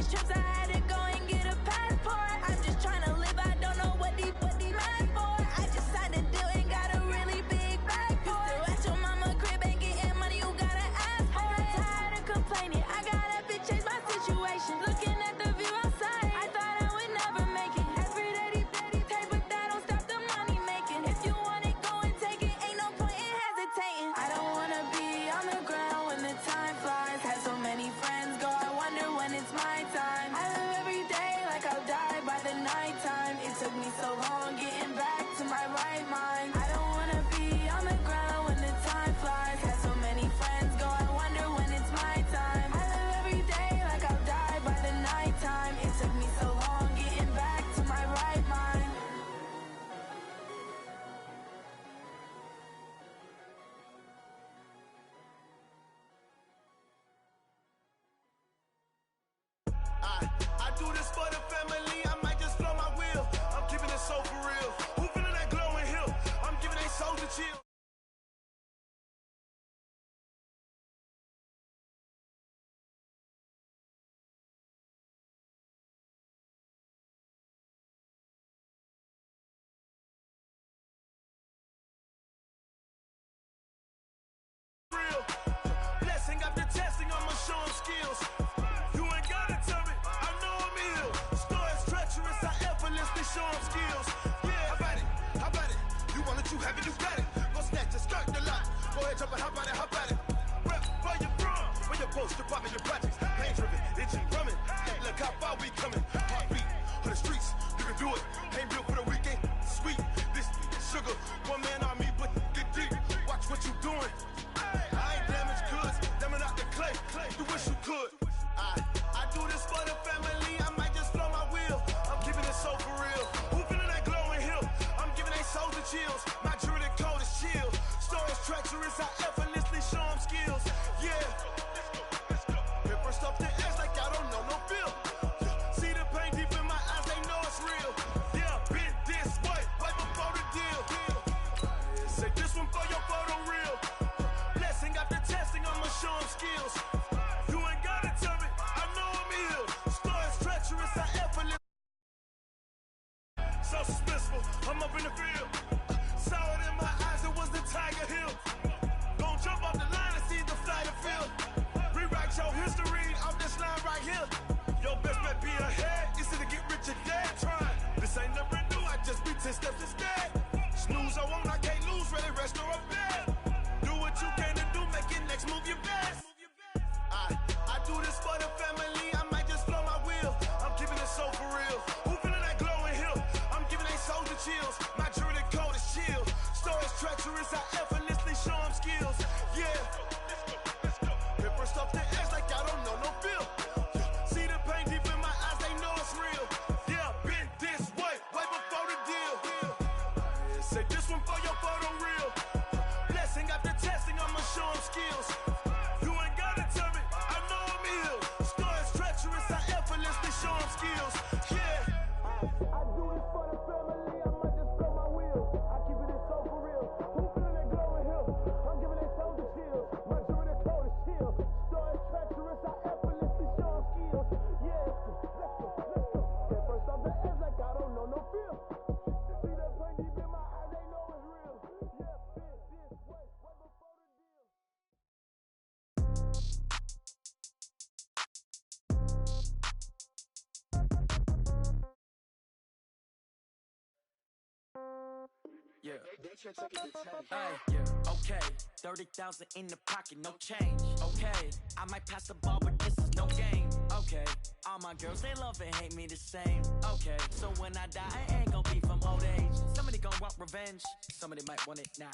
these trips, I had to go and get a passport. I'm just trying to live, I don't know what these mad for. I just signed a deal and got a really big bag for it. Still at your mama crib, ain't getting money, you gotta ask for it. I'm tired of complaining, I gotta change my situation. Looking at the view outside, I thought I would never make it. Every day they pay, but that don't stop the money making. If you want it, go and take it, ain't no point in hesitating. I don't wanna be on the ground when the time flies. Had so many friends go, I wonder when it's my time. I live every day like I'll die by the nighttime. It took me so long getting back to my right mind. I don't wanna be on the ground when the time flies. Had so many friends go, I wonder when it's my time. I live every day like I'll die by the nighttime. It took me so long getting back to my right mind. I do this for the family, I might just blow my wheel. I'm keeping it so for real. Who feeling that glowing hill? I'm giving they souls a chill. Real. Blessing after testing, I'ma show them skills. You ain't gotta tell me, I know I'm ill. Stories treacherous, I effortlessly show them skills. Yeah, how about it? How about it? You want it, you have it, you got it. Go snatch it, skirt the lot. Go ahead, jump it, how about it? How about it? Rep where you from, where your post, your poppin', your projects. Pain driven, itchy, drumming. Look how far we coming. Heartbeat on the streets, you can do it. Ain't built for the weekend, sweet. This sugar, one man on me, but get deep. Watch what you doing. I ain't damaged goods, damn out the clay. You wish you could. I do this for the family, I might just blow my wheel. I'm keeping it so for real. Who feeling that glowing hill? I'm giving they souls the chills. My jewelry code is chill. Stories treacherous, I effortlessly show them skills. Yeah. Paper stuff the edge like I don't know no feel. See the pain deep in my eyes, they know it's real. Yeah, been this way, right before the deal. Say this one for your photo reel. Blessing after testing, I'ma show them skills. You ain't gotta tell me, I know I'm ill. Stories treacherous, I effortlessly. So suspenseful, I'm up in the field. Saw it in my eyes, it was the Tiger Hill. Gon' jump off the line and see the fly the field. Rewrite your history off this line right here. Your best bet be ahead, easy to get rich or dead. Trying, this ain't never new, I just be 10 steps instead. Snooze I won't, I can't lose, ready, rest or up bed. Do what you can to do, make it next move your best. I do this for the family, I might just blow my wheel. I'm keeping it so for real. Who feeling that glowing hill? I'm giving they souls the chills. My jewelry code is chill. Stories treacherous, I effortlessly show them skills. Yeah. Paper stuff the edge like I don't know no feel. See the pain deep in my eyes, they know it's real. Yeah, been this way, way before the deal. Say this one for your photo reel. Blessing after testing, I'ma show them skills. You ain't gotta tell me, I know I'm ill. Stories treacherous, I effortlessly show them skills. Yeah. I do this for the family, I might just blow my wheel. I keep it so for real. Who feeling that glowing hill? I'm giving they souls the chills. My jewelry code is chill. Stories treacherous, I effortlessly show them skills. Yeah, let's go. Get first off the edge like I don't know no feel. See that pain deep in my eyes, they know it's real. Yeah, been this way, right before the deal. Yeah. Hey, yeah. Okay. 30,000 in the pocket, no change. Okay. I might pass the ball, but this is no game. Okay. All my girls, they love and hate me the same. Okay. So when I die, I ain't gon' be from old age. Somebody gon' want revenge. Somebody might want it now.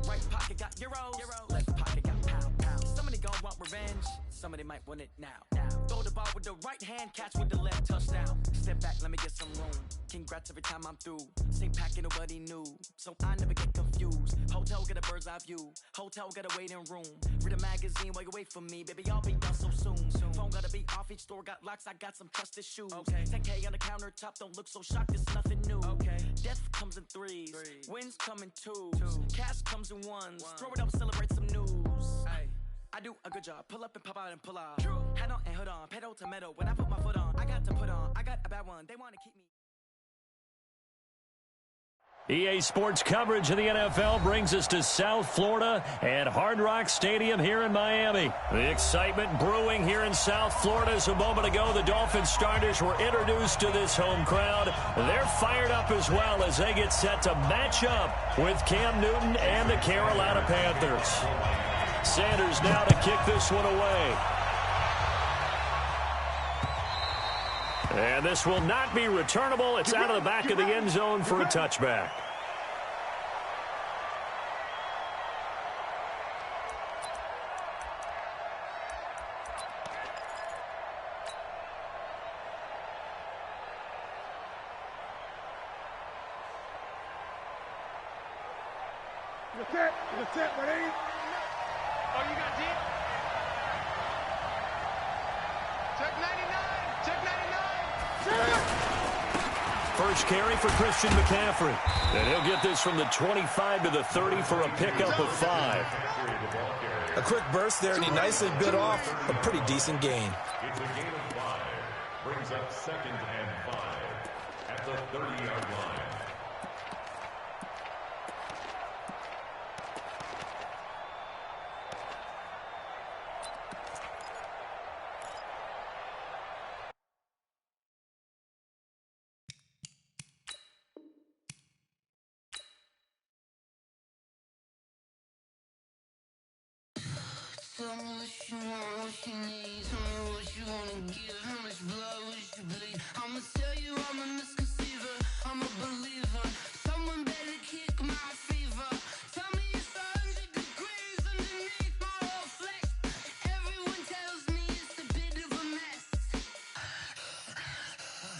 Right pocket got euros. Left pocket got pound. Somebody gon' want revenge. Somebody might want it now. Throw the ball with the right hand, catch with the left, touchdown. Step back, let me get some room. Congrats every time I'm through. Same packet, nobody knew, so I never get confused. Hotel got a bird's eye view. Hotel got a waiting room. Read a magazine while you wait for me, baby. I'll be done so soon. Phone gotta be off. Each store got locks. I got some trusted shoes. 10K on the countertop. Don't look so shocked. It's nothing new. Death comes in threes. Wins come in twos. Cash comes in ones. Throw it up, celebrate some news. I do a good job. Pull up and pop out and pull out. Hat on and hood on. Pedal to metal. When I put my foot on, to put on. I got a bad one. They want to keep me. EA Sports coverage of the NFL brings us to South Florida and Hard Rock Stadium here in Miami. The excitement brewing here in South Florida as a moment ago the Dolphins starters were introduced to this home crowd. They're fired up as well as they get set to match up with Cam Newton and the Carolina Panthers. Sanders now to kick this one away. And this will not be returnable. It's out of the back of the end zone for a touchback. The set, ready? Oh, you got deep? Check 99! Check 99! First carry for Christian McCaffrey. And he'll get this from the 25 to the 30 for a pickup of 5. A quick burst there, and he nicely bit off a pretty decent gain. It's a gain of 5. Brings up 2nd and 5 at the 30-yard line. Tell me what you want, what you need. Tell me what you wanna give. How much blood would you bleed? I'ma tell you I'm a misconceiver. I'm a believer. Someone better kick my fever. Tell me it's 100 degrees underneath my whole flesh. Everyone tells me it's a bit of a mess.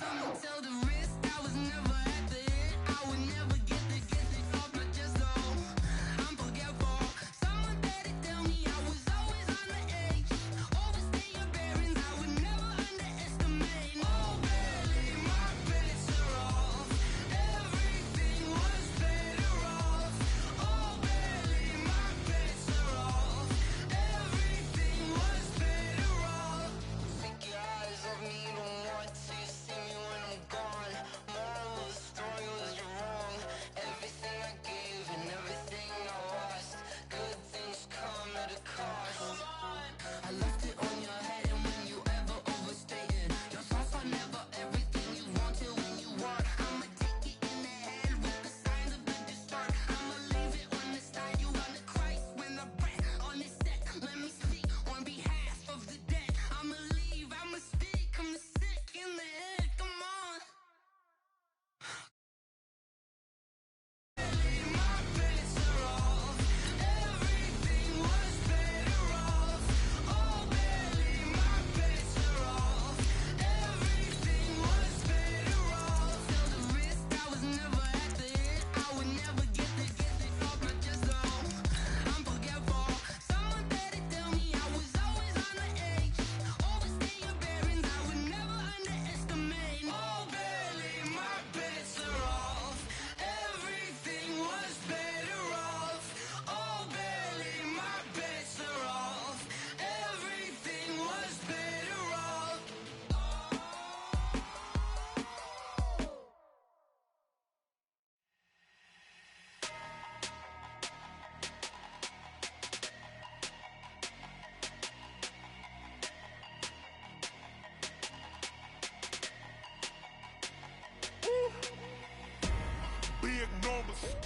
I'ma tell the risk I was never at the end. I would never get this off my chest though. I'm forgetful. Someone better tell me I was always on the edge. Overstay your bearings, I would never underestimate. Oh baby, my bets are off. Everything was better off. Oh baby, my bets are off. Everything was better off. Take your eyes off me, don't want to see me when I'm gone. Moral of the story was you're wrong. Everything I gave and everything I lost. Good things come at a cost. I left it on your head, and when you ever overstay it, your thoughts are never everything you wanted when you want. I'ma take it in the head with the signs of the distort. I'ma leave it on the side. You on the Christ when I breath on this set. Let me speak on behalf of the dead. I'ma leave, I'ma speak. I'm sick in the head. Come on. My bets are off. Everything was better off. Oh baby, my bets are off. Everything was better off. Tell the risk I was never at the end. I would never get this off my chest though. I'm forgetful. Someone better tell me I was always on the edge. Overstay your bearings, I would never underestimate. Oh baby, my bets are off. Everything was better off. Oh baby, my bets are off. Everything was better off. Big numbers.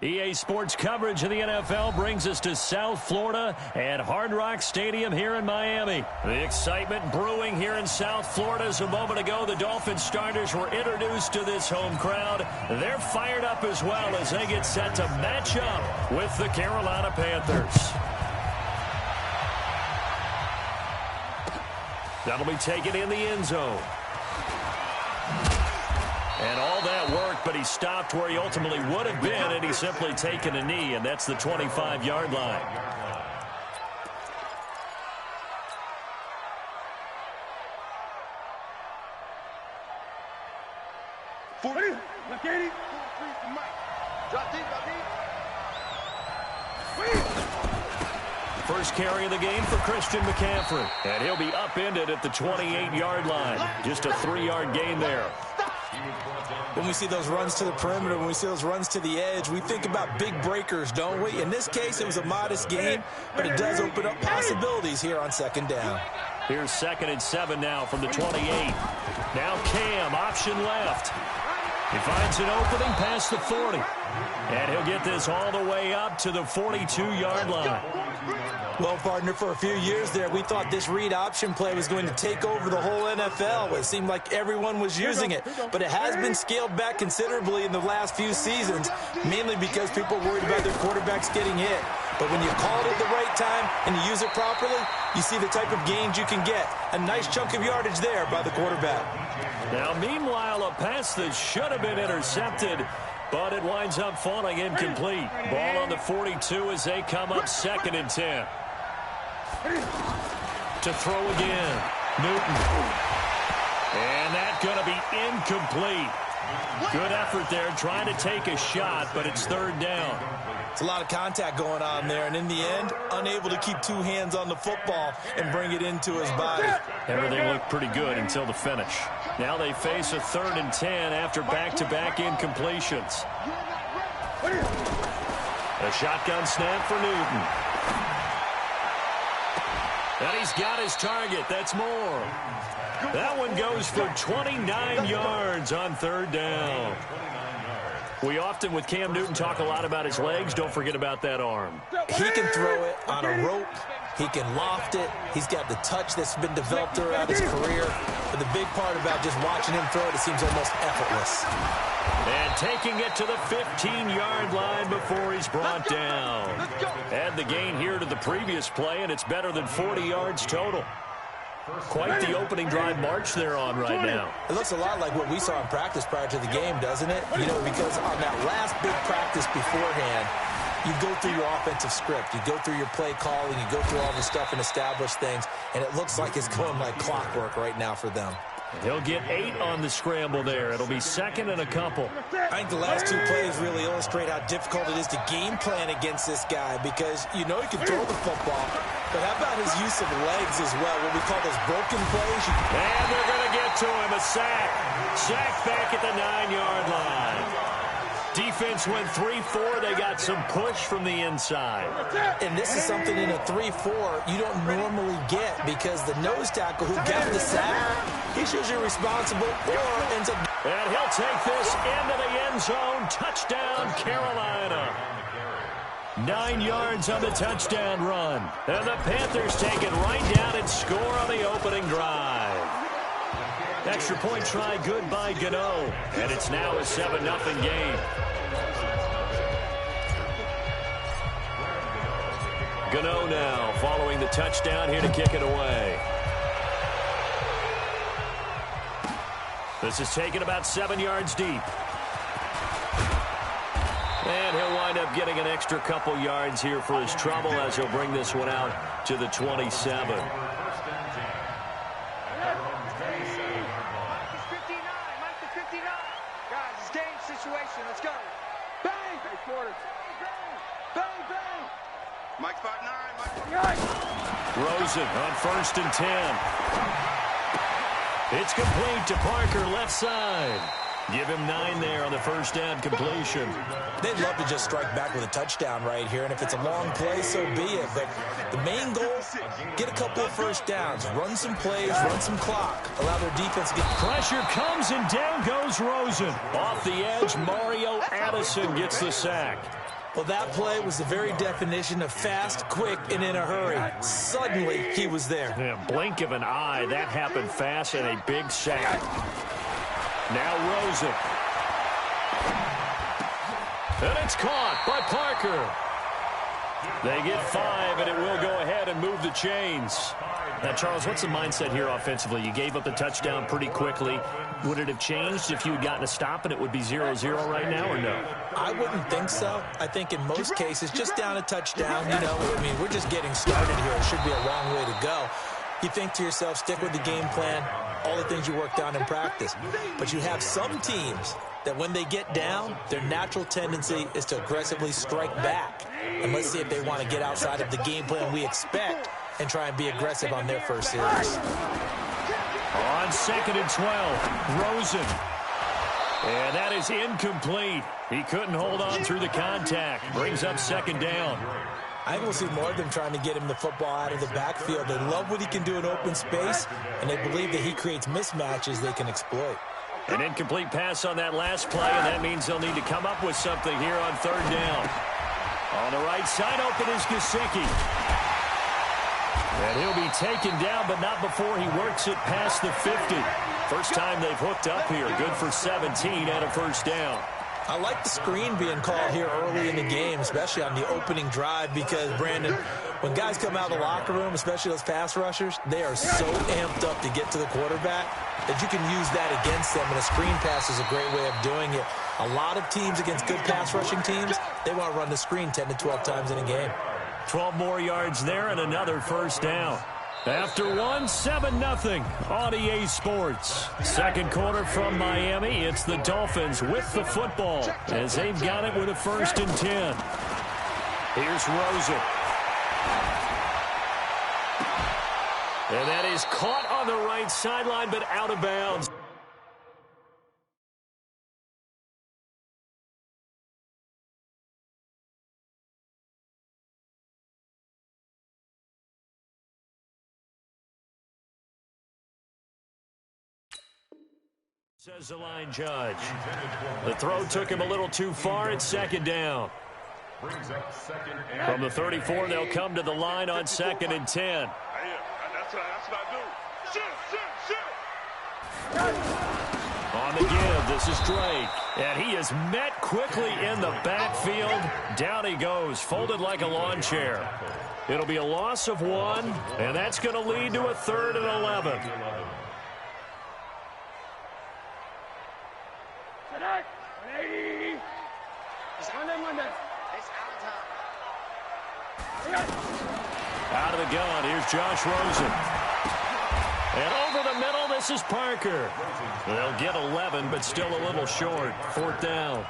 EA Sports coverage of the NFL brings us to South Florida and Hard Rock Stadium here in Miami. The excitement brewing here in South Florida as a moment ago the Dolphins starters were introduced to this home crowd. They're fired up as well as they get set to match up with the Carolina Panthers. That'll be taken in the end zone. And all that worked, but he stopped where he ultimately would have been, and he's simply taken a knee, and that's the 25-yard line. Ready? Look at it. Drop deep, drop deep. first carry of the game for Christian McCaffrey. And he'll be upended at the 28-yard line. Just a 3-yard gain there. When we see those runs to the perimeter, when we see those runs to the edge, we think about big breakers, don't we? In this case, it was a modest gain, but it does open up possibilities here on second down. Here's 2nd and 7 now from the 28. Now Cam, option left. He finds an opening past the 40. And he'll get this all the way up to the 42-yard line. Well, partner, for a few years there, we thought this read option play was going to take over the whole NFL. It seemed like everyone was using it, but it has been scaled back considerably in the last few seasons, mainly because people are worried about their quarterbacks getting hit. But when you call it at the right time and you use it properly, you see the type of gains you can get. A nice chunk of yardage there by the quarterback. Now, meanwhile, a pass that should have been intercepted, but it winds up falling incomplete. Ball on the 42 as they come up 2nd and 10. To throw again, Newton. And that's going to be incomplete. Good effort there trying to take a shot, but it's 3rd down. It's a lot of contact going on there, and in the end, unable to keep 2 hands on the football and bring it into his body. Everything looked pretty good until the finish. Now they face a 3rd and 10 after back-to-back incompletions. A shotgun snap for Newton. And he's got his target. That's more. That one goes for 29 yards on 3rd down. We often, with Cam Newton, talk a lot about his legs. Don't forget about that arm. He can throw it on a rope. He can loft it. He's got the touch that's been developed throughout his career. But the big part about just watching him throw it, it seems almost effortless. And taking it to the 15-yard line before he's brought down. Add the gain here to the previous play, and it's better than 40 yards total. Quite the opening drive march they're on right now. It looks a lot like what we saw in practice prior to the game, doesn't it? You know, because on that last big practice beforehand, you go through your offensive script. You go through your play calling. You go through all the stuff and establish things. And it looks like it's going like clockwork right now for them. He'll get 8 on the scramble there. It'll be 2nd and a couple. I think the last 2 plays really illustrate how difficult it is to game plan against this guy because you know he can throw the football, but how about his use of legs as well, what we call those broken plays? And they're going to get to him, a sack. Sack back at the 9-yard line. Defense went 3-4. They got some push from the inside. And this is something in a 3-4 you don't normally get because the nose tackle who got the sack, he's usually responsible or ends up. And he'll take this into the end zone. Touchdown, Carolina. 9 yards on the touchdown run. And the Panthers take it right down and score on the opening drive. Extra point try good by Gano. And it's now a 7-0 game. Gano now following the touchdown here to kick it away. This is taken about 7 yards deep. And he'll wind up getting an extra couple yards here for his trouble as he'll bring this one out to the 27. Rosen on 1st and 10. It's complete to Parker, left side. Give him 9 there on the first down completion. They'd love to just strike back with a touchdown right here, and if it's a long play, so be it. But the main goal, get a couple of first downs, run some plays, run some clock, allow their defense to get... Pressure comes, and down goes Rosen. Off the edge, Mario Addison gets the sack. Well, that play was the very definition of fast, quick, and in a hurry. Suddenly, he was there. Yeah, blink of an eye, that happened fast, and a big sack. Now Rosen. And it's caught by Parker. They get 5, and it will go ahead and move the chains. Now, Charles, what's the mindset here offensively? You gave up the touchdown pretty quickly. Would it have changed if you had gotten a stop and it would be 0-0 right now, or no? I wouldn't think so. I think in most cases, just down a touchdown, you know, I mean, we're just getting started here. It should be a long way to go. You think to yourself, stick with the game plan, all the things you worked on in practice. But you have some teams that when they get down, their natural tendency is to aggressively strike back. And let's see if they want to get outside of the game plan we expect and try and be aggressive on their first series. On 2nd and 12, Rosen. And that is incomplete. He couldn't hold on through the contact. Brings up 2nd down. I think we'll see more of them trying to get him the football out of the backfield. They love what he can do in open space, and they believe that he creates mismatches they can exploit. An incomplete pass on that last play, and that means they'll need to come up with something here on 3rd down. On the right side, open is Gesicki. And he'll be taken down, but not before he works it past the 50. First time they've hooked up here. Good for 17 and a 1st down. I like the screen being called here early in the game, especially on the opening drive, because, Brandon, when guys come out of the locker room, especially those pass rushers, they are so amped up to get to the quarterback that you can use that against them, and a screen pass is a great way of doing it. A lot of teams against good pass rushing teams, they want to run the screen 10 to 12 times in a game. 12 more yards there and another 1st down. After 1, 7-0 on EA Sports. Second quarter from Miami. It's the Dolphins with the football as they've got it with a 1st and 10. Here's Rosen. And that is caught on the right sideline, but out of bounds. Says the line judge. The throw took him a little too far. It's 2nd down. From the 34, they'll come to the line on 2nd and 10. That's what I do. On the give, this is Drake. And he is met quickly in the backfield. Down he goes, folded like a lawn chair. It'll be a loss of 1, and that's going to lead to a 3rd and 11. Out of the gun, here's Josh Rosen. And over the middle, this is Parker. They'll get 11, but still a little short. 4th down.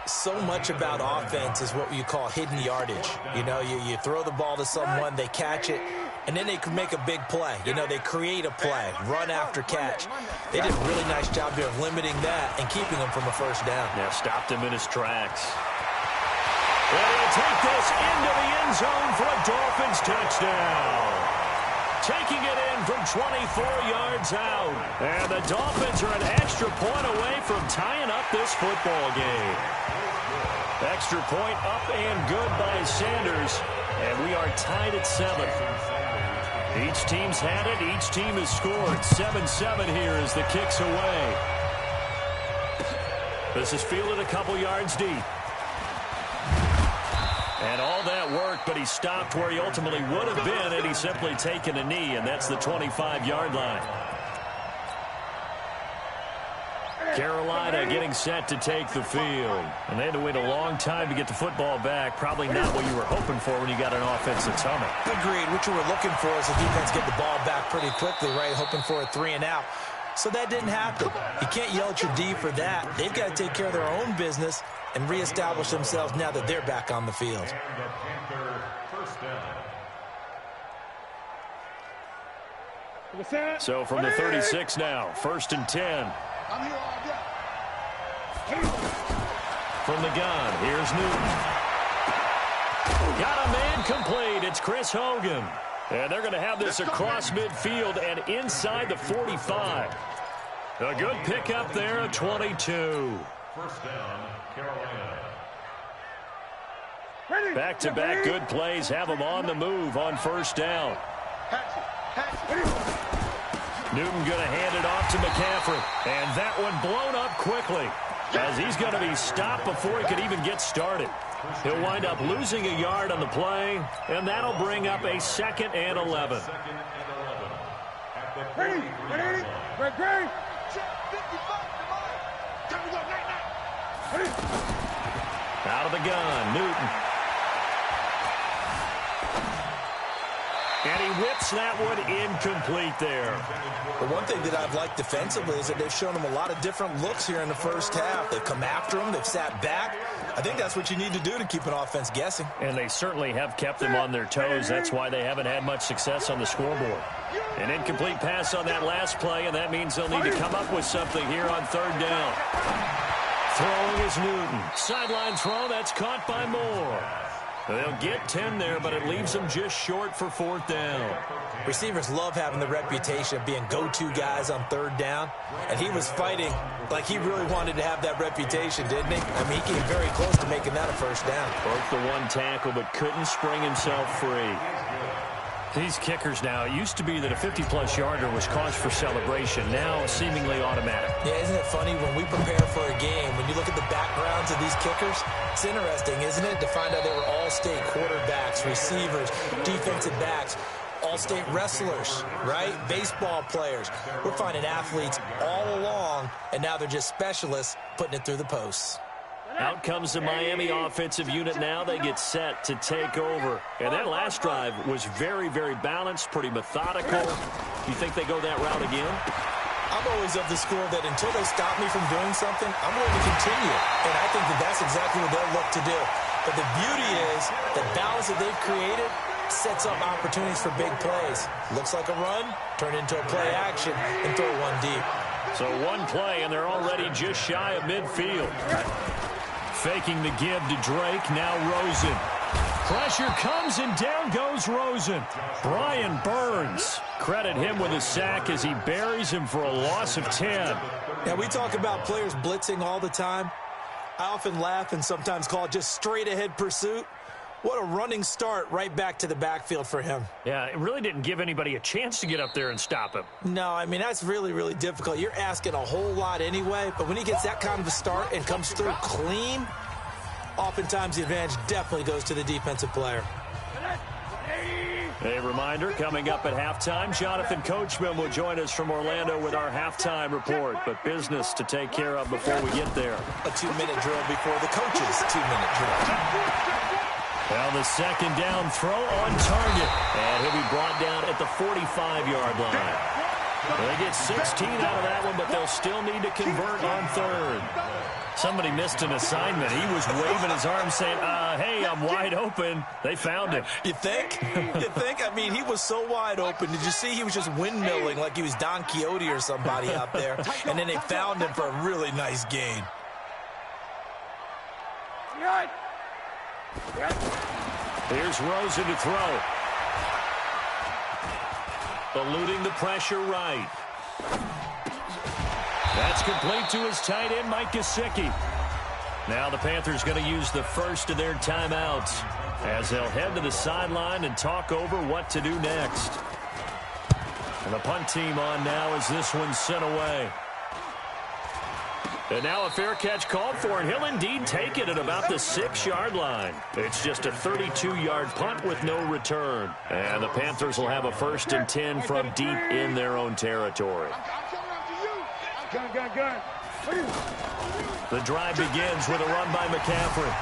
So much about offense is what you call hidden yardage. You know, you throw the ball to someone, they catch it, and then they can make a big play. You know, they create a play, run after catch. They did a really nice job here of limiting that and keeping him from a 1st down. Yeah, stopped him in his tracks. And he'll take this into the end zone for a Dolphins touchdown. Taking it in from 24 yards out. And the Dolphins are an extra point away from tying up this football game. Extra point up and good by Sanders. And we are tied at 7. Each team's had it. Each team has scored. 7-7 here as the kick's away. This is fielded a couple yards deep. And all that work, but he stopped where he ultimately would have been had he simply taken a knee, and that's the 25-yard line. Carolina getting set to take the field. And they had to wait a long time to get the football back. Probably not what you were hoping for when you got an offense that's humming. Agreed. What you were looking for is the defense get the ball back pretty quickly, right? Hoping for a 3 and out. So that didn't happen. You can't yell at your D for that. They've got to take care of their own business and reestablish themselves now that they're back on the field. So from the 36 now, 1st and 10. From the gun, here's Newton. Got a man complete. It's Chris Hogan. And they're going to have this across midfield and inside the 45. A good pickup there at 22. 1st down, Carolina. Back-to-back good plays have them on the move on 1st down. Newton going to hand it off to McCaffrey. And that one blown up quickly as he's going to be stopped before he could even get started. He'll wind up losing a yard on the play, and that'll bring up a 2nd and 11. Out of the gun, Newton. And he whips that one incomplete there. The one thing that I've liked defensively is that they've shown him a lot of different looks here in the first half. They've come after him. They've sat back. I think that's what you need to do to keep an offense guessing. And they certainly have kept them on their toes. That's why they haven't had much success on the scoreboard. An incomplete pass on that last play, and that means they'll need to come up with something here on third down. Throwing is Newton. Sideline throw, that's caught by Moore. They'll get 10 there, but it leaves them just short for fourth down. Receivers love having the reputation of being go-to guys on third down, and he was fighting like he really wanted to have that reputation, didn't he? I mean, he came very close to making that a first down. Broke the one tackle, but couldn't spring himself free. These kickers now, it used to be that a 50-plus yarder was cause for celebration. Now, seemingly automatic. Yeah, isn't it funny when we prepare for a game, when you look at the backgrounds of these kickers, it's interesting, isn't it, to find out they were all-state quarterbacks, receivers, defensive backs, all-state wrestlers, right? Baseball players. We're finding athletes all along, and now they're just specialists putting it through the posts. Out comes the Miami offensive unit now. They get set to take over. And that last drive was very, very balanced, pretty methodical. You think they go that route again? I'm always of the school that until they stop me from doing something, I'm going to continue. And I think that that's exactly what they'll look to do. But the beauty is the balance that they've created sets up opportunities for big plays. Looks like a run, turn into a play action, and throw one deep. So one play, and they're already just shy of midfield. Faking the give to Drake, now Rosen. Pressure comes, and down goes Rosen. Brian Burns. Credit him with a sack as he buries him for a loss of 10. Now, we talk about players blitzing all the time. I often laugh and sometimes call it just straight-ahead pursuit. What a running start right back to the backfield for him. Yeah, it really didn't give anybody a chance to get up there and stop him. No, I mean, that's really, really difficult. You're asking a whole lot anyway, but when he gets that kind of a start and comes through clean, oftentimes the advantage definitely goes to the defensive player. A reminder, coming up at halftime, Jonathan Coachman will join us from Orlando with our halftime report, but business to take care of before we get there. A 2-minute drill before the coach's 2-minute drill. Well, the second down throw on target, and he'll be brought down at the 45-yard line. They get 16 out of that one, but they'll still need to convert on third. Somebody missed an assignment. He was waving his arm saying, hey, I'm wide open. They found him. You think? You think? I mean, he was so wide open. Did you see he was just windmilling like he was Don Quixote or somebody out there? And then they found him for a really nice gain. Here's Rosen to throw. Eluding the pressure right. That's complete to his tight end, Mike Gesicki. Now the Panthers going to use the first of their timeouts as they'll head to the sideline and talk over what to do next. And the punt team on now as this one's sent away. And now a fair catch called for, and he'll indeed take it at about the 6-yard line. It's just a 32-yard punt with no return. And the Panthers will have a 1st and 10 from deep in their own territory. The drive begins with a run by McCaffrey.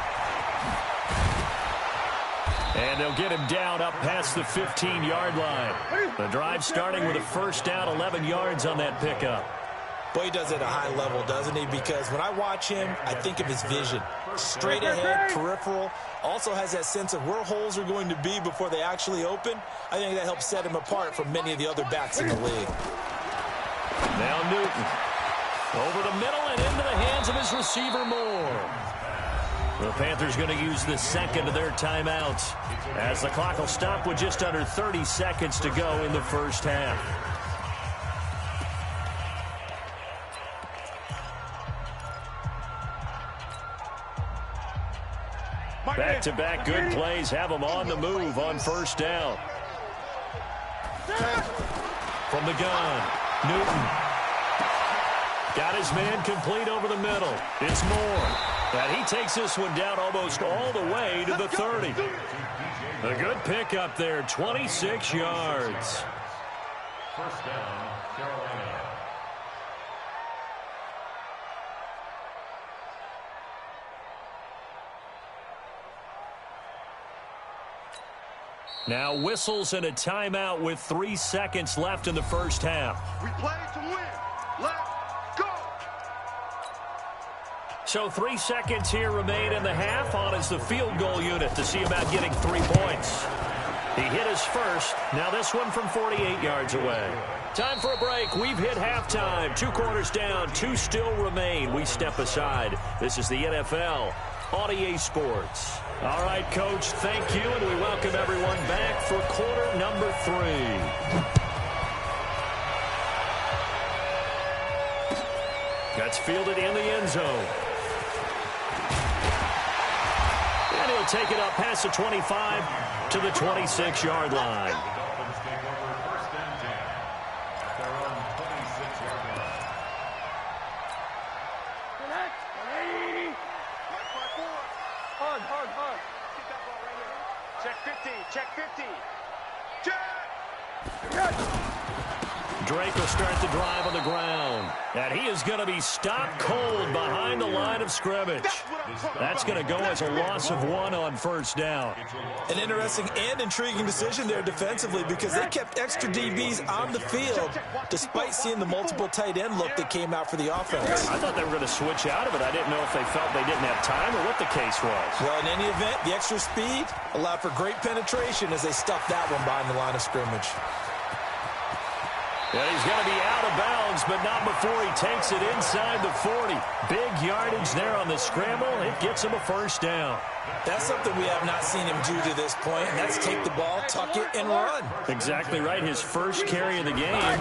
And they'll get him down up past the 15-yard line. The drive starting with a 1st down, 11 yards on that pickup. Boy, he does it at a high level, doesn't he? Because when I watch him, I think of his vision. Straight ahead, peripheral. Also has that sense of where holes are going to be before they actually open. I think that helps set him apart from many of the other backs in the league. Now Newton. Over the middle and into the hands of his receiver Moore. The Panthers going to use the second of their timeouts as the clock will stop with just under 30 seconds to go in the first half. Back-to-back good plays have them on the move on 1st down. From the gun, Newton. Got his man complete over the middle. It's Moore. And he takes this one down almost all the way to the 30. A good pickup there, 26 yards. 1st down, Carolina. Now whistles and a timeout with 3 seconds left in the first half. We play to win. Let's go. So 3 seconds here remain in the half. On is the field goal unit to see about getting 3 points. He hit his first. Now this one from 48 yards away. Time for a break. We've hit halftime. 2 quarters down. 2 still remain. We step aside. This is the NFL on EA Sports. All right, Coach, thank you, and we welcome everyone back for quarter number 3. That's fielded in the end zone. And he'll take it up past the 25 to the 26-yard line. The Dolphins take over first and 10 at their own 26-yard line. Hard. Get that ball right here. Check 50. Check 50. Check. Drake will start the drive on the ground. And he is going to be stopped cold behind the line of scrimmage. That's going to go as a loss of 1 on first down. An interesting and intriguing decision there defensively because they kept extra DBs on the field despite seeing the multiple tight end look that came out for the offense. I thought they were going to switch out of it. I didn't know if they felt they didn't have time or what the case was. Well, in any event, the extra speed allowed for great penetration as they stuffed that one behind the line of scrimmage. And he's going to be out of bounds, but not before he takes it inside the 40. Big yardage there on the scramble. It gets him a first down. That's something we have not seen him do to this point, and that's take the ball, tuck it, and run. Exactly right. His first carry of the game.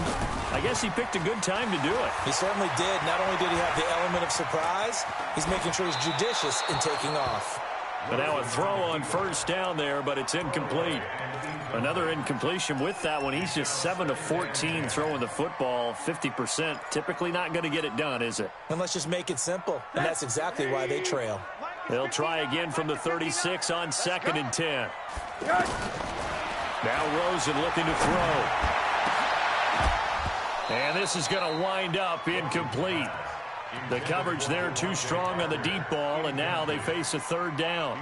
I guess he picked a good time to do it. He certainly did. Not only did he have the element of surprise, he's making sure he's judicious in taking off. But now a throw on first down there, but it's incomplete. Another incompletion with that one. He's just 7 of 14 throwing the football, 50%. Typically not going to get it done, is it? And let's just make it simple, and that's exactly why they trail. They'll try again from the 36 on 2nd and 10. Now Rosen looking to throw. And this is going to wind up incomplete. The coverage there too strong on the deep ball, and now they face a 3rd down.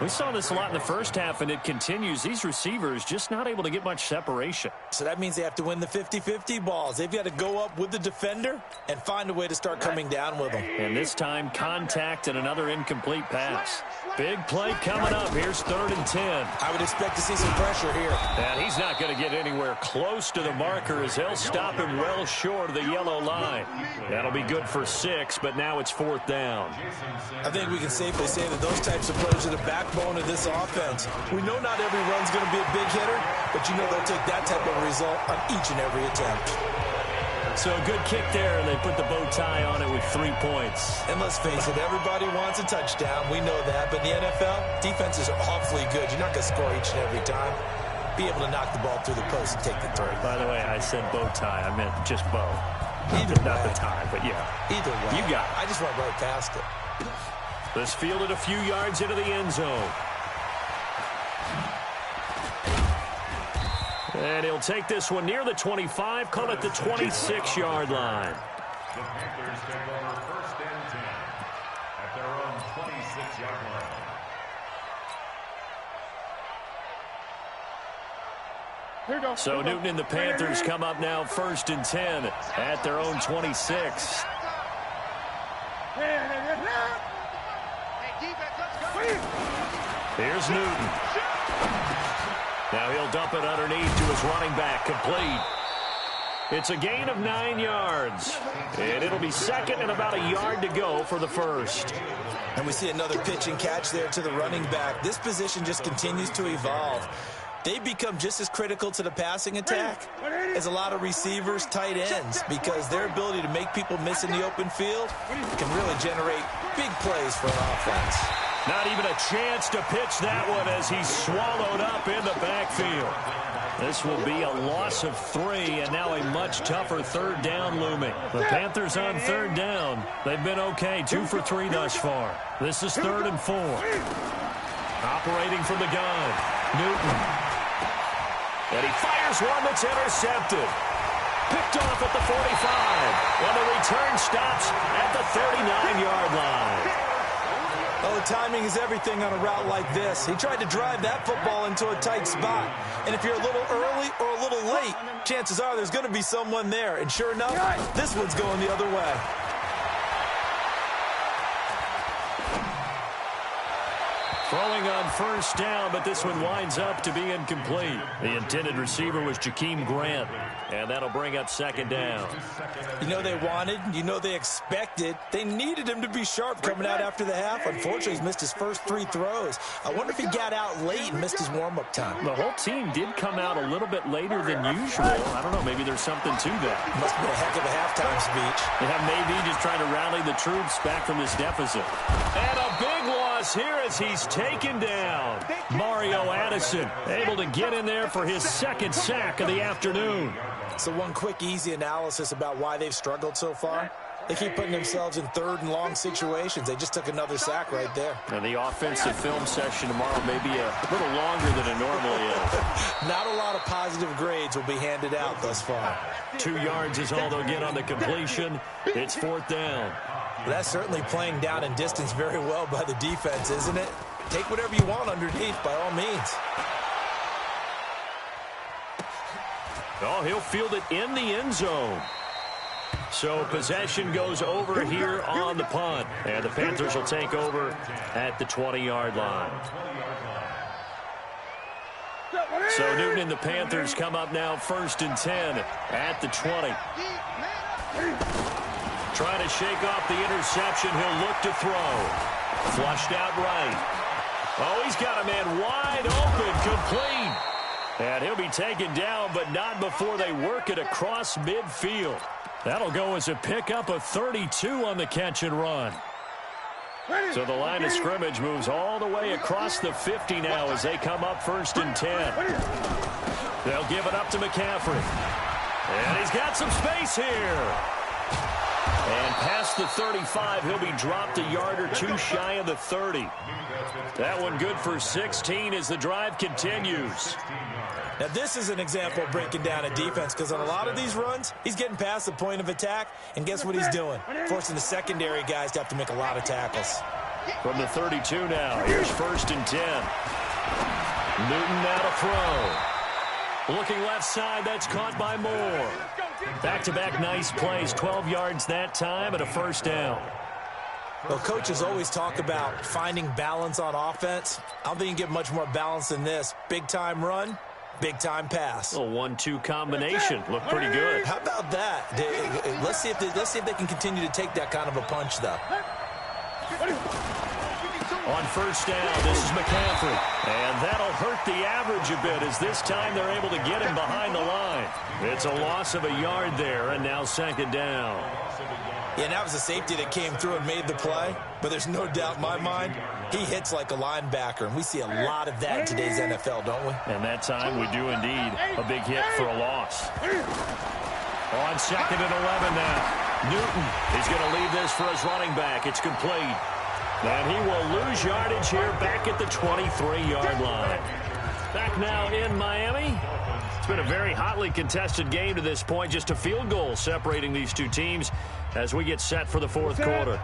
We saw this a lot in the first half, and it continues. These receivers just not able to get much separation. So that means they have to win the 50-50 balls. They've got to go up with the defender and find a way to start coming down with them. And this time, contact and another incomplete pass. Big play coming up. Here's 3rd and 10. I would expect to see some pressure here. And he's not going to get anywhere close to the marker as they'll stop him well short of the yellow line. That'll be good for 6, but now it's 4th down. I think we can safely say that those types of plays are the backbone of this offense. We know not every run's going to be a big hitter, but you know they'll take that type of result on each and every attempt. So a good kick there, and they put the bow tie on it with 3 points. And let's face it, everybody wants a touchdown. We know that. But in the NFL, defenses are awfully good. You're not going to score each and every time. Be able to knock the ball through the post and take the throw. By the way, I said bow tie. I meant just bow. Either Not way. the tie, but yeah. Either way. You got it. I just went right past it. This fielded a few yards into the end zone. And he'll take this one near the 25, call it the 26-yard line. The Panthers take over first and 10 at their own 26-yard line. So Newton and the Panthers come up now 1st and 10 at their own 26. Here's Newton. Now he'll dump it underneath to his running back, complete. It's a gain of 9 yards. And it'll be 2nd and about a yard to go for the first. And we see another pitch and catch there to the running back. This position just continues to evolve. They become just as critical to the passing attack as a lot of receivers, tight ends, because their ability to make people miss in the open field can really generate big plays for an offense. Not even a chance to pitch that one as he's swallowed up in the backfield. This will be a loss of 3, and now a much tougher 3rd down looming. The Panthers on 3rd down. They've been okay, 2 for 3 thus far. This is 3rd and 4. Operating from the gun, Newton. And he fires one that's intercepted. Picked off at the 45. And the return stops at the 39-yard line. Oh, timing is everything on a route like this. He tried to drive that football into a tight spot. And if you're a little early or a little late, chances are there's going to be someone there. And sure enough, this one's going the other way. Throwing on first down, but this one winds up to be incomplete. The intended receiver was Jakeem Grant, and that'll bring up second down. You know they wanted, you know they expected. They needed him to be sharp coming out after the half. Unfortunately, he's missed his first 3 throws. I wonder if he got out late and missed his warm-up time. The whole team did come out a little bit later than usual. I don't know, maybe there's something to that. Must have been a heck of a halftime speech. Yeah, maybe just trying to rally the troops back from this deficit. And a big loss here as he's taken down. Mario Addison able to get in there for his second sack of the afternoon. So one quick, easy analysis about why they've struggled so far. They keep putting themselves in 3rd and long situations. They just took another sack right there. And the offensive film session tomorrow may be a little longer than it normally is. Not a lot of positive grades will be handed out thus far. 2 yards is all they'll get on the completion. It's 4th down. Well, that's certainly playing down in distance very well by the defense, isn't it? Take whatever you want underneath, by all means. Oh, he'll field it in the end zone. So possession goes over here on the punt. And the Panthers will take over at the 20-yard line. So Newton and the Panthers come up now 1st and 10 at the 20. Trying to shake off the interception. He'll look to throw. Flushed out right. Oh, he's got a man wide open, complete. And he'll be taken down, but not before they work it across midfield. That'll go as a pickup of 32 on the catch and run. So the line of scrimmage moves all the way across the 50 now as they come up 1st and 10. They'll give it up to McCaffrey. And he's got some space here. And past the 35, he'll be dropped a yard or 2 shy of the 30. That one good for 16 as the drive continues. Now, this is an example of breaking down a defense because on a lot of these runs, he's getting past the point of attack, and guess what he's doing? Forcing the secondary guys to have to make a lot of tackles. From the 32 now, here's 1st and 10. Newton now to throw. Looking left side, that's caught by Moore. Back-to-back nice plays, 12 yards that time and a 1st down. Well, coaches always talk about finding balance on offense. I don't think you can get much more balance than this. Big-time run, big-time pass. A 1-2 combination. Looked pretty good. How about that? Let's see if they can continue to take that kind of a punch, though. On 1st down, this is McCaffrey. And that'll hurt the average a bit as this time they're able to get him behind the line. It's a loss of a yard there, and now 2nd down. Yeah, and that was a safety that came through and made the play. But there's no doubt in my mind, he hits like a linebacker. And we see a lot of that in today's NFL, don't we? And that time we do indeed. A big hit for a loss. On 2nd and 11 now. Newton is going to leave this for his running back. It's complete. And he will lose yardage here back at the 23-yard line. Back now in Miami. It's been a very hotly contested game to this point. Just a field goal separating these two teams as we get set for the 4th quarter.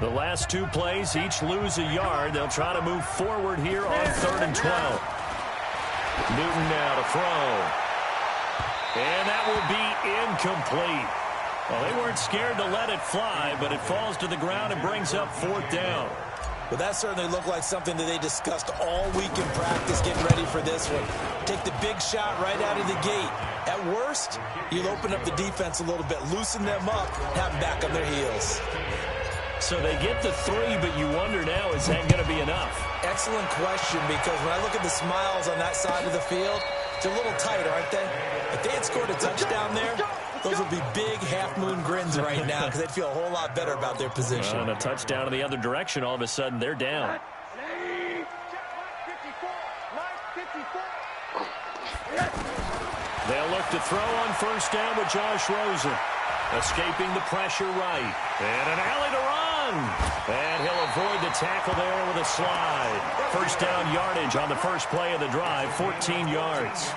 The last 2 plays, each lose a yard. They'll try to move forward here on 3rd and 12. Newton now to throw. And that will be incomplete. Well, they weren't scared to let it fly, but it falls to the ground and brings up 4th down. Well, that certainly looked like something that they discussed all week in practice, getting ready for this one. Take the big shot right out of the gate. At worst, you'll open up the defense a little bit, loosen them up, have them back on their heels. So they get the 3, but you wonder now, is that going to be enough? Excellent question, because when I look at the smiles on that side of the field, they're a little tight, aren't they? If they had scored a touchdown there, those would be big half-moon grins right now because they'd feel a whole lot better about their position. On a touchdown in the other direction, all of a sudden they're down. They'll look to throw on 1st down with Josh Rosen. Escaping the pressure right. And an alley to run. And he'll avoid the tackle there with a slide. 1st down yardage on the first play of the drive, 14 yards.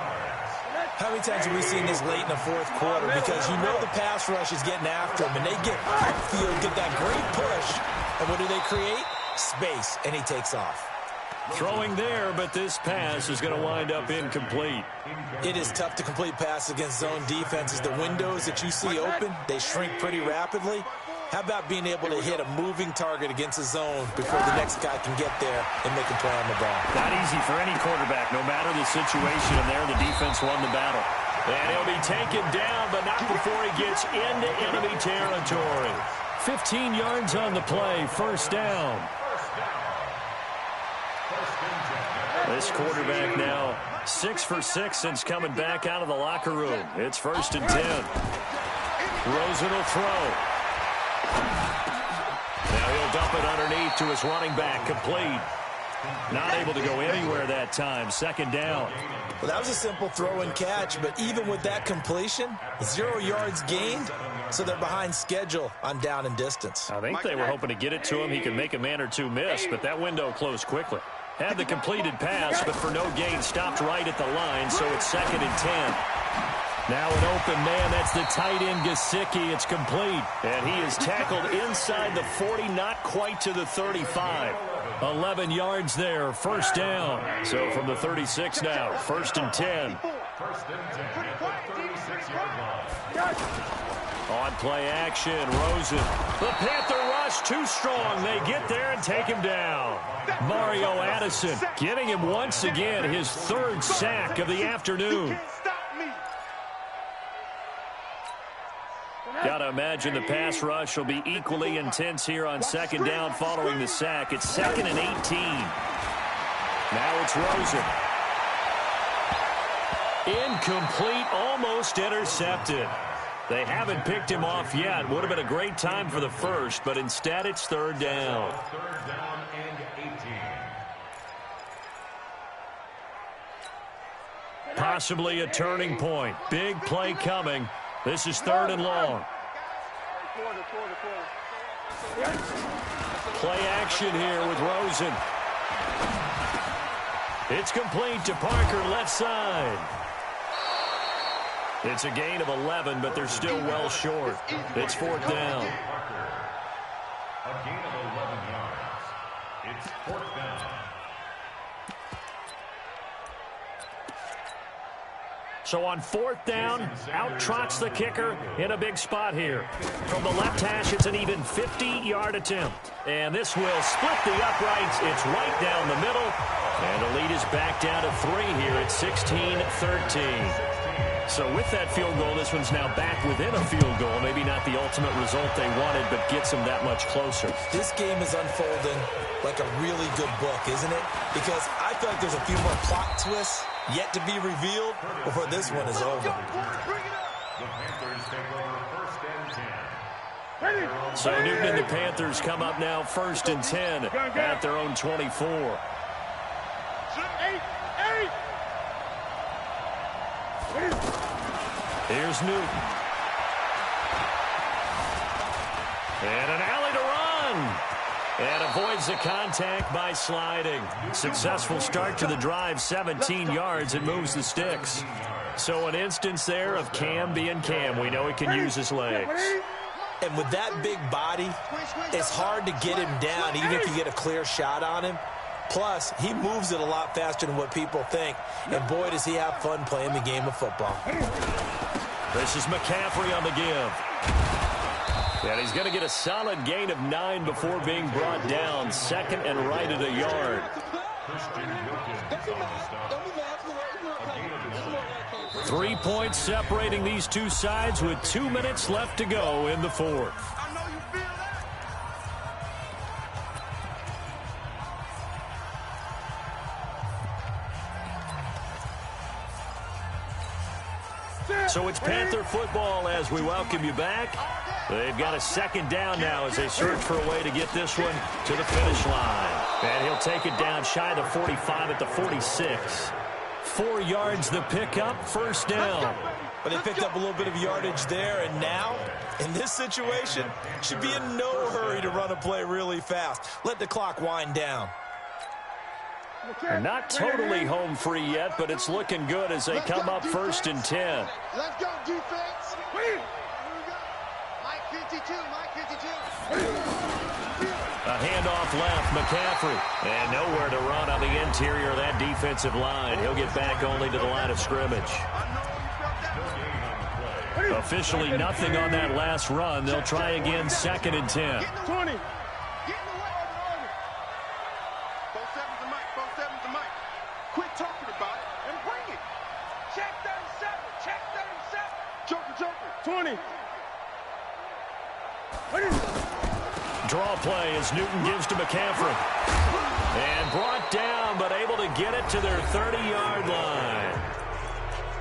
How many times have we seen this late in the 4th quarter? Because you know the pass rush is getting after them, and they get upfield, get that great push. And what do they create? space, and he takes off. Throwing there, but this pass is going to wind up incomplete. It is tough to complete passes against zone defenses. The windows that you see open, they shrink pretty rapidly. How about being able to hit a moving target against a zone before the next guy can get there and make a play on the ball? Not easy for any quarterback, no matter the situation, and there the defense won the battle. And he'll be taken down, but not before he gets into enemy territory. 15 yards on the play, first down. This quarterback now 6 for 6 since coming back out of the locker room. It's 1st and 10. Rosen will throw. Now he'll dump it underneath to his running back, complete. Not able to go anywhere that time, 2nd down. Well, that was a simple throw and catch, but even with that completion, 0 yards gained, so they're behind schedule on down and distance. I think they were hoping to get it to him. He could make a man or two miss, but that window closed quickly. Had the completed pass, but for no gain, stopped right at the line, so it's 2nd and 10. Now an open man, that's the tight end Gesicki. It's complete, and he is tackled inside the 40, not quite to the 35. 11 yards there, 1st down. So from the 36 now, 1st and 10. 1st and 10 at the 36-yard line. On play action, Rosen. The Panther rush too strong. They get there and take him down. Mario Addison getting him once again his 3rd sack of the afternoon. Got to imagine the pass rush will be equally intense here on 2nd down following the sack. It's 2nd and 18. Now it's Rosen. Incomplete, almost intercepted. They haven't picked him off yet. Would have been a great time for the first, but instead it's 3rd down. 3rd down and 18. Possibly a turning point. Big play coming. This is 3rd and long. Play action here with Rosen. It's complete to Parker, left side. It's a gain of 11, but they're still well short. It's 4th down. A gain of 11 yards. It's 4th down. So on 4th down, out trots the kicker in a big spot here. From the left hash, it's an even 50-yard attempt. And this will split the uprights. It's right down the middle. And the lead is back down to 3 here at 16-13. So with that field goal, this one's now back within a field goal. Maybe not the ultimate result they wanted, but gets them that much closer. This game is unfolding like a really good book, isn't it? Because I feel like there's a few more plot twists yet to be revealed before this one is over. The Panthers take over 1st and 10. So Newton and the Panthers come up now 1st and 10 at their own 24. Here's Newton. And an alley to run. And avoids the contact by sliding. Successful start to the drive, 17 yards, and moves the sticks. So an instance there of Cam being Cam. We know he can use his legs. And with that big body, it's hard to get him down, even if you get a clear shot on him. Plus, he moves it a lot faster than what people think. And boy, does he have fun playing the game of football. This is McCaffrey on the give. And he's going to get a solid gain of 9 before being brought down. 2nd and right at a yard. 3 points separating these two sides with 2 minutes left to go in the 4th. So it's Panther football as we welcome you back. They've got a 2nd down now as they search for a way to get this one to the finish line. And he'll take it down shy of the 45 at the 46. 4 yards the pickup, 1st down. But they picked up a little bit of yardage there, and now, in this situation, should be in no hurry to run a play really fast. Let the clock wind down. They're not totally home free yet, but it's looking good as they come up 1st and 10. Let's go, defense. Here we go. Mike 52, Mike 52. A handoff left, McCaffrey. And nowhere to run on the interior of that defensive line. He'll get back only to the line of scrimmage. Officially nothing on that last run. They'll try again, 2nd and 10. 20. Quit talking about it and bring it. Check 37. Check 37. Joker. 20. Draw play as Newton gives to McCaffrey. And brought down, but able to get it to their 30-yard line.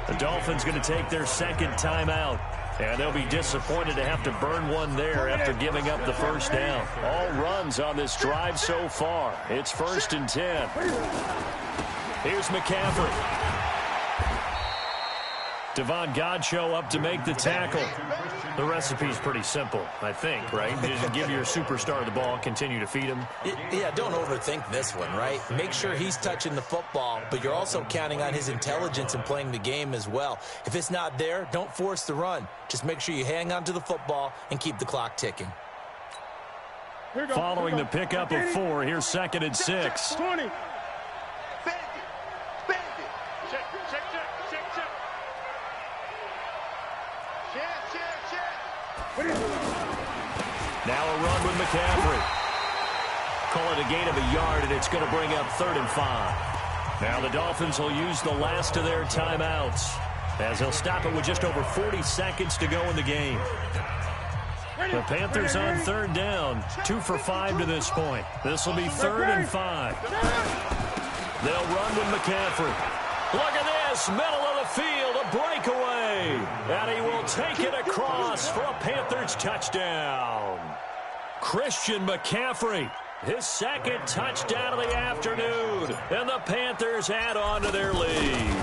The Dolphins going to take their 2nd timeout. And they'll be disappointed to have to burn one there after giving up the first down. All runs on this drive so far. It's 1st and 10. Here's McCaffrey. Devon Godchaux up to make the tackle. The recipe's pretty simple, I think, right? You just give your superstar the ball, continue to feed him. Yeah, don't overthink this one, right? Make sure he's touching the football, but you're also counting on his intelligence in playing the game as well. If it's not there, don't force the run. Just make sure you hang on to the football and keep the clock ticking. Following the pickup of 4, here's 2nd and 6. 20. Now a run with McCaffrey. Call it a gain of a yard, and it's going to bring up 3rd and 5. Now the Dolphins will use the last of their timeouts as they'll stop it with just over 40 seconds to go in the game. The Panthers on 3rd down, 2 for 5 to this point. This will be 3rd and 5. They'll run with McCaffrey. Look at this, middle of the field, a breakaway. And he will take it across for a Panthers touchdown. Christian McCaffrey, his 2nd touchdown of the afternoon. And the Panthers add on to their lead.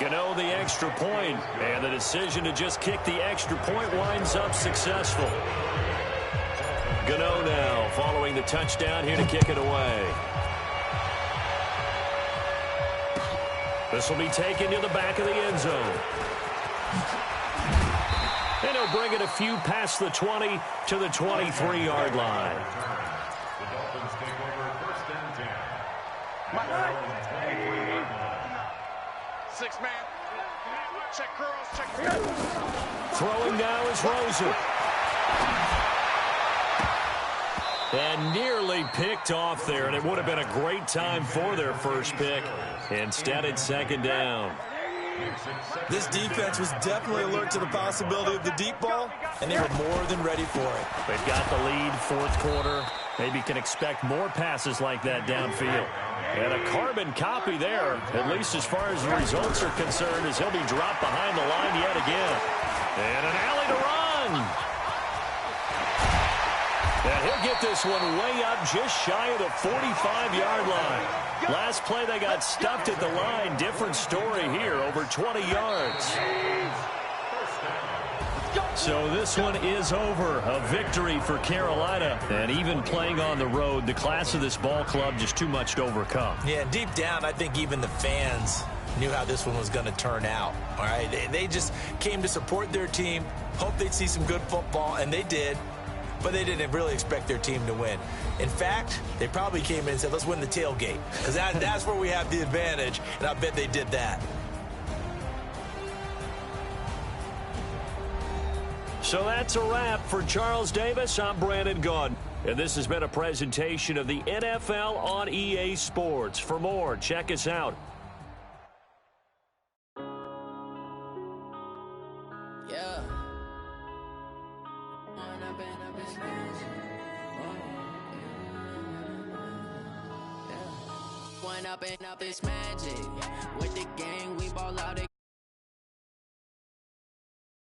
Gano the extra point, and the decision to just kick the extra point winds up successful. Gano now following the touchdown here to kick it away. This will be taken to the back of the end zone. And he'll bring it a few past the 20 to the 23-yard line. The Dolphins take over 1st and 10. 6 man. Check curls. Check. Throwing now is Rosen. And nearly picked off there, and it would have been a great time for their first pick. Instead, it's 2nd down. This defense was definitely alert to the possibility of the deep ball, and they were more than ready for it. They've got the lead, 4th quarter. Maybe can expect more passes like that downfield. And a carbon copy there, at least as far as the results are concerned, as he'll be dropped behind the line yet again. And an alley to run. And he'll get this one way up just shy of the 45-yard line. Last play, they got stuffed at the line. Different story here, over 20 yards. So this one is over. A victory for Carolina. And even playing on the road, the class of this ball club just too much to overcome. Yeah, deep down, I think even the fans knew how this one was going to turn out. All right, they just came to support their team, hoped they'd see some good football, and they did. But they didn't really expect their team to win. In fact, they probably came in and said, let's win the tailgate. Because that's where we have the advantage, and I bet they did that. So that's a wrap for Charles Davis. I'm Brandon Gaudin. And this has been a presentation of the NFL on EA Sports. For more, check us out. Up and up, it's magic.